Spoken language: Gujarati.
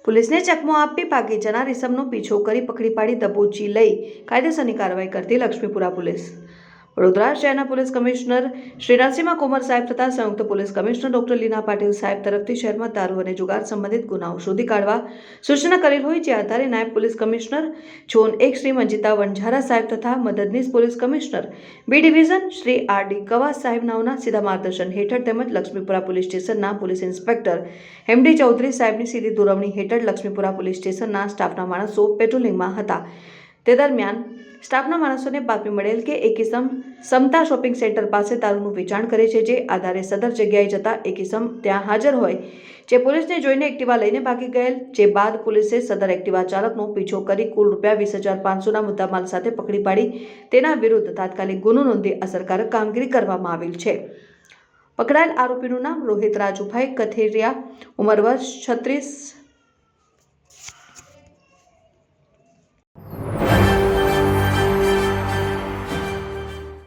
પોલીસને ચકમો આપી ભાગી જનાર ઇસમનો પીછો કરી પકડી પાડી દબોચી લઈ કાયદેસરની કાર્યવાહી કરતી લક્ષ્મીપુરા પોલીસ। વડોદરા શહેરના પોલીસ કમિશનર શ્રી નરસિંહ કુમાર સાહેબ તથા સંયુક્ત પોલીસ કમિશનર ડોક્ટર લીના પાટીલ સાહેબ તરફથી શહેરમાં દારૂ અને જુગાર સંબંધિત ગુનાઓ શોધી કાઢવા સૂચના કરેલ હોય, જે આધારે નાયબ police commissioner zone 1 Shri Manjita Vanzara સાહેબ તથા મદદનીશ police commissioner B division Shri R D. Kavas સાહેબ નાઓના સીધા માર્ગદર્શન હેઠળ તેમજ લક્ષ્મીપુરા પોલીસ સ્ટેશનના પોલીસ ઇન્સ્પેક્ટર એમ.ડી. ચૌધરી સાહેબની સીધી દોરવણી હેઠળ લક્ષ્મીપુરા પોલીસ સ્ટેશનના સ્ટાફના માણસો પેટ્રોલિંગમાં હતા। તે દરમિયાન સ્ટાફના માણસોને બાતમી મળેલ કે એક ઇસમ સમતા શોપિંગ સેન્ટર પાસે દારૂનું વેચાણ કરે છે, જે આધારે સદર જગ્યાએ જતા એક ઇસમ ત્યાં હાજર હોય, જે પોલીસને જોઈને એક્ટિવા લઈને ભાગી ગયેલ, જે બાદ પોલીસે સદર એક્ટિવા ચાલકનો પીછો કરી કુલ ₹20,500ના મુદ્દામાલ સાથે પકડી પાડી તેના વિરુદ્ધ તાત્કાલિક ગુનો નોંધી અસરકારક કામગીરી કરવામાં આવેલ છે। પકડાયેલ આરોપીનું નામ રોહિત રાજુભાઈ કથિરિયા, ઉંમર વર્ષ 36,